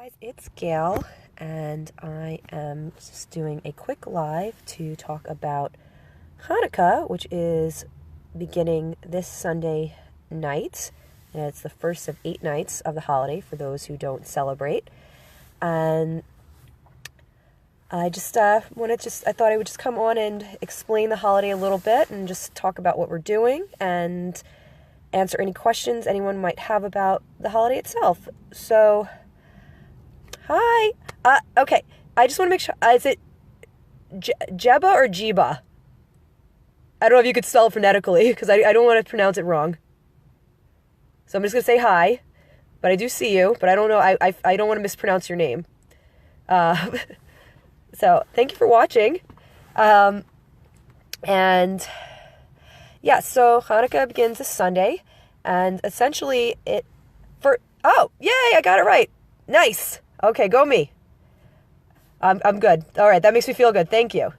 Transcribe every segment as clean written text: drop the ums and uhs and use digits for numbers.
Guys, it's Gail, and I am just doing a quick live to talk about Hanukkah, which is beginning this Sunday night. And it's the first of 8 nights of the holiday for those who don't celebrate. And I thought I would just come on and explain the holiday a little bit and just talk about what we're doing and answer any questions anyone might have about the holiday itself. So, hi. Okay. I just want to make sure. Is it Jeba or Jiba? I don't know if you could spell it phonetically because I don't want to pronounce it wrong. So I'm just going to say hi. But I do see you. But I don't know. I don't want to mispronounce your name. So thank you for watching. And yeah, so Hanukkah begins this Sunday. And essentially yay, I got it right. Nice. Okay, go me. I'm good. All right, that makes me feel good. Thank you.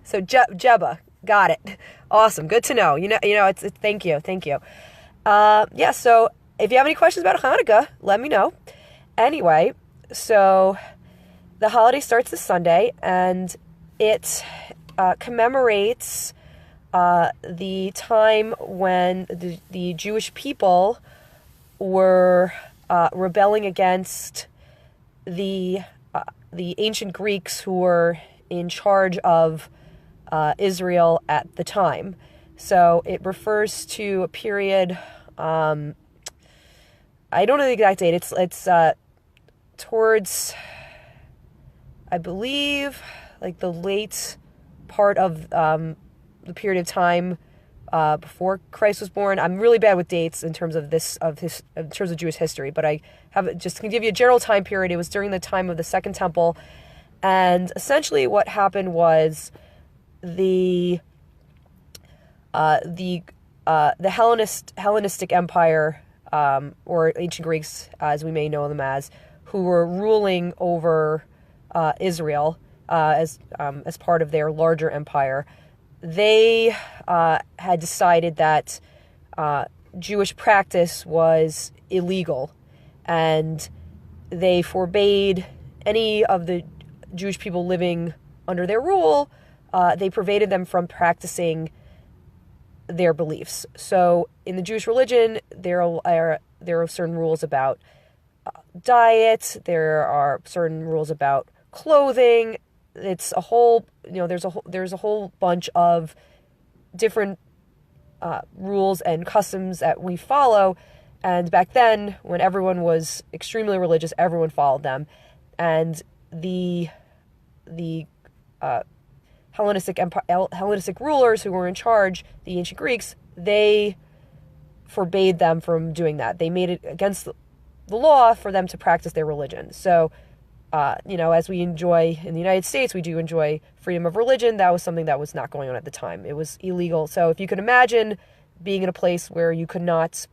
So Jeba, got it. Awesome. Good to know. You know. It's thank you. Yeah. So if you have any questions about Hanukkah, let me know. Anyway, so the holiday starts this Sunday, and it commemorates the time when the Jewish people were rebelling against the ancient Greeks who were in charge of Israel at the time. So it refers to a period. I don't know the exact date. It's towards, I believe, like the late part of the period of time before Christ was born. I'm really bad with dates in terms of in terms of Jewish history, but I have just can give you a general time period. It was during the time of the Second Temple, and essentially what happened was the Hellenistic Empire, or ancient Greeks, as we may know them as, who were ruling over Israel as part of their larger empire. They had decided that Jewish practice was illegal, and they forbade any of the Jewish people living under their rule. They prevented them from practicing their beliefs. So in the Jewish religion, there are certain rules about diet. There are certain rules about clothing. It's a whole, there's a whole bunch of different rules and customs that we follow. And back then, when everyone was extremely religious, everyone followed them. And the Hellenistic rulers who were in charge, the ancient Greeks, they forbade them from doing that. They made it against the law for them to practice their religion. So, as we enjoy in the United States, we do enjoy freedom of religion. That was something that was not going on at the time. It was illegal. So if you can imagine being in a place where you could not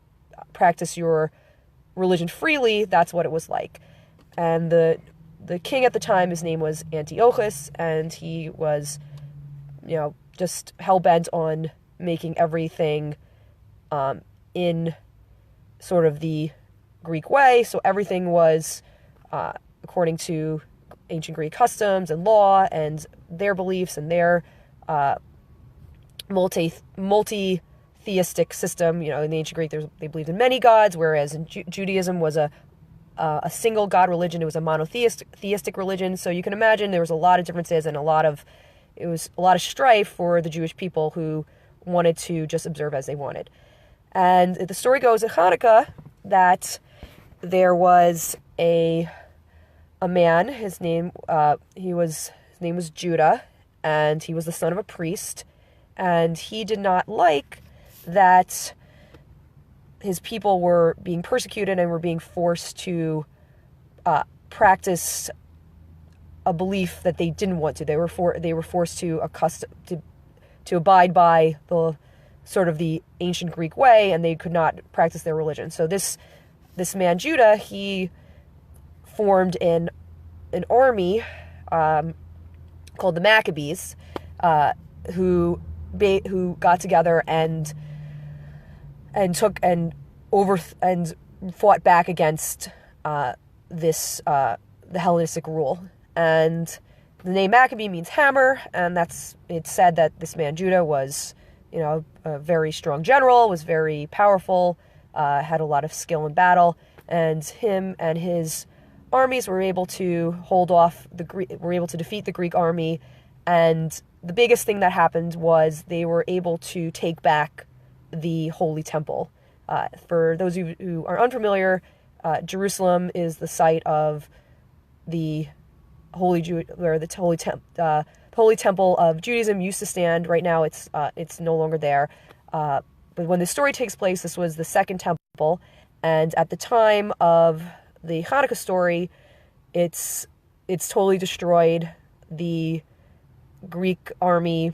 practice your religion freely, that's what it was like. And the king at the time, his name was Antiochus, and he was, just hell-bent on making everything in sort of the Greek way. So everything was according to ancient Greek customs and law and their beliefs and their multi-theistic system. In the ancient Greek, they believed in many gods, whereas in Judaism was a single god religion. It was a monotheistic religion. So you can imagine there was a lot of differences and it was a lot of strife for the Jewish people who wanted to just observe as they wanted. And the story goes at Hanukkah that there was a man. His name was Judah, and he was the son of a priest, and he did not like that his people were being persecuted and were being forced to practice a belief that they didn't want to. They were forced to abide by the sort of the ancient Greek way, and they could not practice their religion. So this man Judah, he formed an army called the Maccabees, who got together and fought back against this the Hellenistic rule. And the name Maccabee means hammer, and it's said that this man Judah was, a very strong general, was very powerful, had a lot of skill in battle, and him and his armies were able to were able to defeat the Greek army. And the biggest thing that happened was they were able to take back the Holy Temple. For those of you who are unfamiliar, Jerusalem is the site of the Holy Temple of Judaism used to stand. Right now, it's no longer there. But when the story takes place, this was the second temple, and at the time of the Channukah story, it's totally destroyed. The Greek army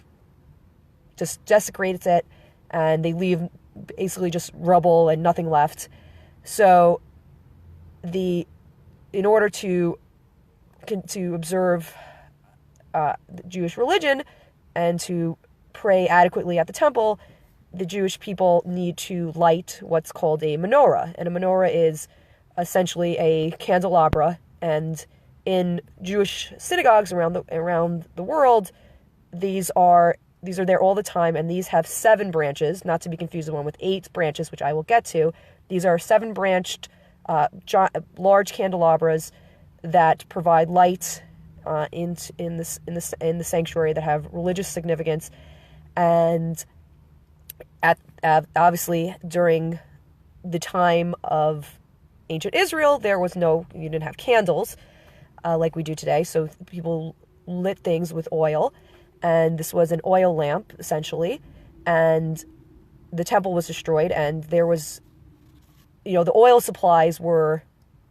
just desecrates it, and they leave basically just rubble and nothing left. So in order to observe the Jewish religion and to pray adequately at the temple, the Jewish people need to light what's called a menorah. And a menorah is essentially a candelabra, and in Jewish synagogues around the world, these are there all the time, and these have 7 branches, not to be confused with one with 8 branches, which I will get to. These are 7-branched large candelabras that provide light in the sanctuary, that have religious significance. And obviously during the time of ancient Israel, you didn't have candles like we do today, so people lit things with oil, and this was an oil lamp essentially. And the temple was destroyed, and there was, the oil supplies were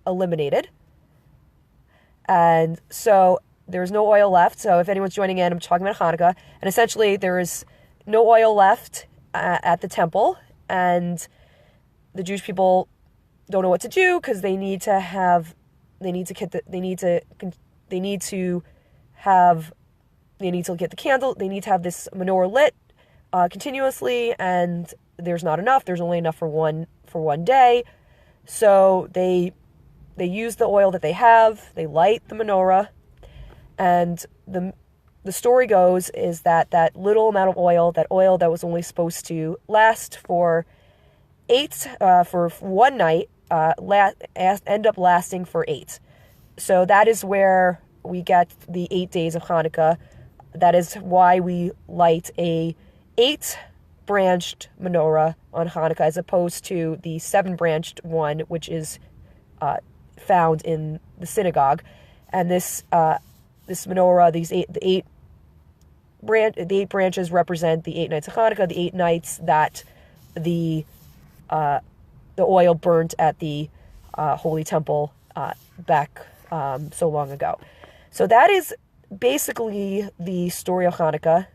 eliminated, and so there was no oil left. So if anyone's joining in, I'm talking about Hanukkah, and essentially there is no oil left at the temple, and the Jewish people don't know what to do, because they need to get the candle. They need to have this menorah lit continuously, and there's not enough. There's only enough for one day. So they use the oil that they have. They light the menorah, and the story goes is that little amount of oil, that was only supposed to last for one night, end up lasting for 8. So that is where we get the 8 days of Hanukkah. That is why we light a 8-branched menorah on Hanukkah, as opposed to the 7-branched one, which is found in the synagogue. And this menorah, the 8 branches represent the 8 nights of Hanukkah, the 8 nights that the oil burnt at the Holy Temple back so long ago. So that is basically the story of Hanukkah.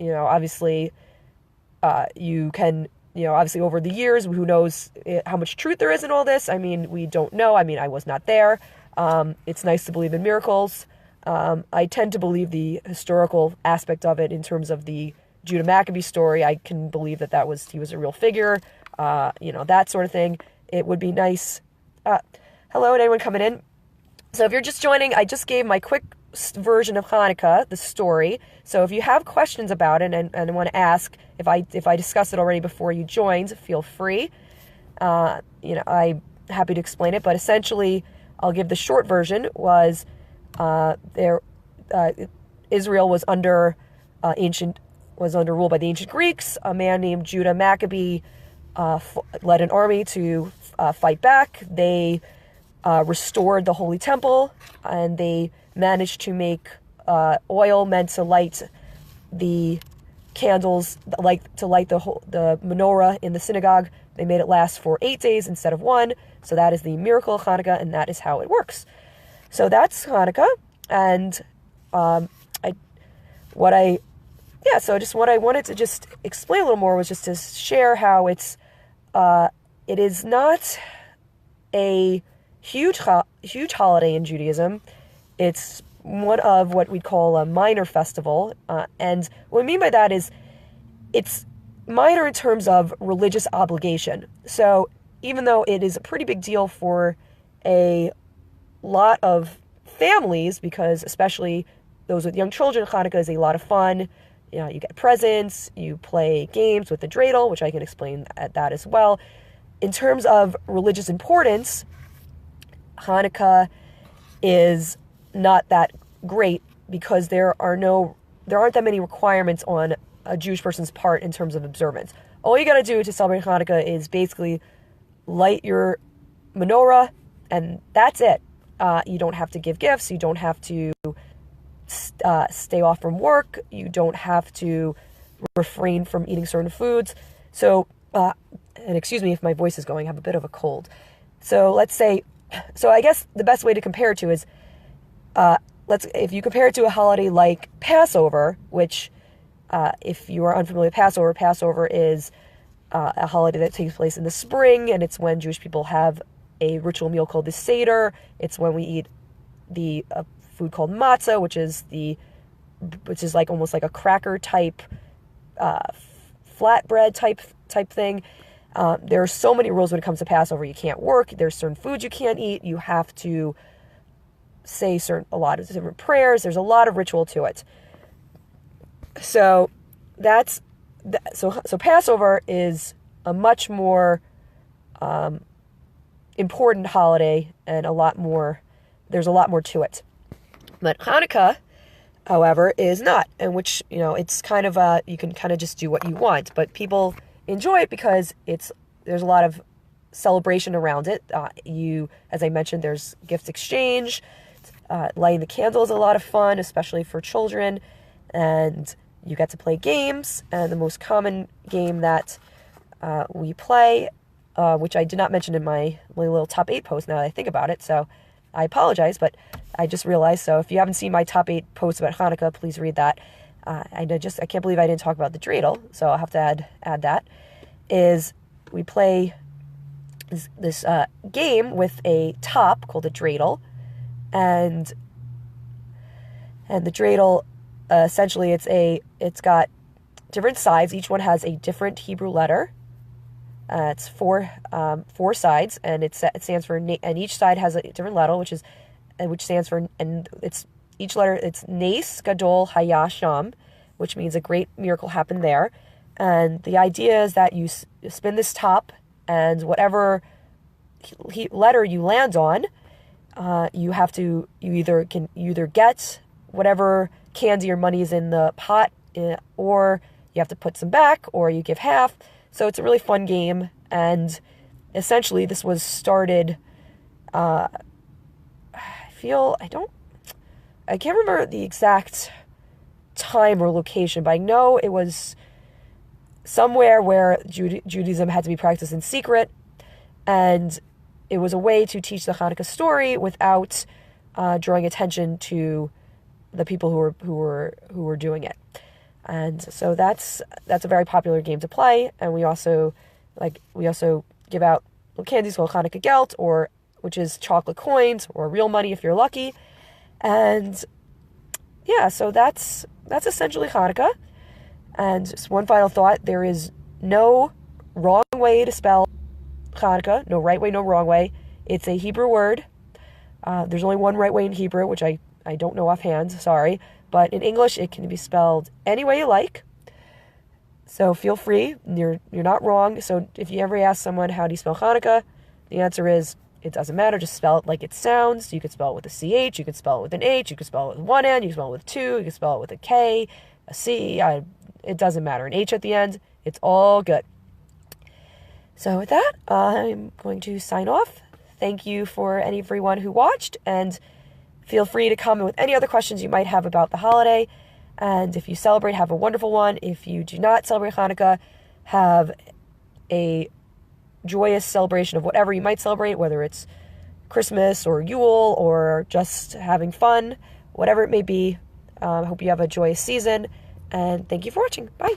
Obviously, you can, obviously over the years, who knows how much truth there is in all this. I mean, we don't know. I mean, I was not there. It's nice to believe in miracles. I tend to believe the historical aspect of it in terms of the Judah Maccabee story. I can believe that he was a real figure, that sort of thing. It would be nice. Hello, anyone coming in? So if you're just joining, I just gave my quick version of Hanukkah, the story. So if you have questions about it and want to ask, if I discussed it already before you joined, feel free. I'm happy to explain it, but essentially, I'll give the short version. Was Israel was under rule by the ancient Greeks. A man named Judah Maccabee led an army to fight back. They restored the Holy Temple, and they managed to make oil meant to light the candles, to light the menorah in the synagogue. They made it last for 8 days instead of 1. So that is the miracle of Hanukkah, and that is how it works. So that's Hanukkah, and what I wanted to just explain a little more was just to share how it is not a huge holiday in Judaism. It's one of what we'd call a minor festival, and what I mean by that is it's minor in terms of religious obligation. So even though it is a pretty big deal for a lot of families, because especially those with young children, Hanukkah is a lot of fun. You know, you get presents, you play games with the dreidel, which I can explain at that as well. In terms of religious importance, Hanukkah is not that great because there aren't that many requirements on a Jewish person's part in terms of observance. All you got to do to celebrate Hanukkah is basically light your menorah, and that's it. You don't have to give gifts. You don't have to stay off from work. You don't have to refrain from eating certain foods. So, and excuse me if my voice is going, I have a bit of a cold. So I guess the best way to compare it to is, if you compare it to a holiday like Passover, which, if you are unfamiliar with Passover is a holiday that takes place in the spring, and it's when Jewish people have a ritual meal called the Seder. It's when we eat the food called matzah, which is like almost like a cracker type, flatbread type thing. There are so many rules when it comes to Passover. You can't work. There's certain foods you can't eat. You have to say a lot of different prayers. There's a lot of ritual to it. So so Passover is a much more important holiday, and there's a lot more to it. But Hanukkah, however, is not, in which, it's kind of you can kind of just do what you want, but people enjoy it because there's a lot of celebration around it. As I mentioned, there's gift exchange, lighting the candle is a lot of fun, especially for children, and you get to play games. And the most common game that we play, which I did not mention in my little top 8 post now that I think about it, so I apologize, but I just realized. So if you haven't seen my top 8 posts about Hanukkah, please read that. I can't believe I didn't talk about the dreidel, so I'll have to add that. Is we play this game with a top called a dreidel, and the dreidel, essentially it's got different sides. Each one has a different Hebrew letter. It's four sides, and it stands for, and each side has a different letter, which stands for, and it's each letter. It's Nes Gadol Haya Sham, which means a great miracle happened there. And the idea is that you spin this top, and whatever letter you land on, you either get whatever candy or money is in the pot, or you have to put some back, or you give half. So it's a really fun game, and essentially this was started, I can't remember the exact time or location, but I know it was somewhere where Judaism had to be practiced in secret, and it was a way to teach the Hanukkah story without drawing attention to the people who were doing it. And so that's a very popular game to play. And we also give out little candies called Channukah Gelt, which is chocolate coins or real money if you're lucky. And yeah, so that's essentially Hanukkah. And just one final thought: there is no wrong way to spell Hanukkah, no right way, no wrong way. It's a Hebrew word. There's only one right way in Hebrew, which I don't know offhand, sorry. But in English, it can be spelled any way you like. So feel free. You're not wrong. So if you ever ask someone, how do you spell Hanukkah? The answer is, it doesn't matter. Just spell it like it sounds. You could spell it with a CH. You could spell it with an H. You could spell it with one N. You could spell it with two. You could spell it with a K, a C. It doesn't matter. An H at the end. It's all good. So with that, I'm going to sign off. Thank you for everyone who watched, and feel free to comment with any other questions you might have about the holiday. And if you celebrate, have a wonderful one. If you do not celebrate Hanukkah, have a joyous celebration of whatever you might celebrate, whether it's Christmas or Yule or just having fun, whatever it may be. I hope you have a joyous season, and thank you for watching. Bye.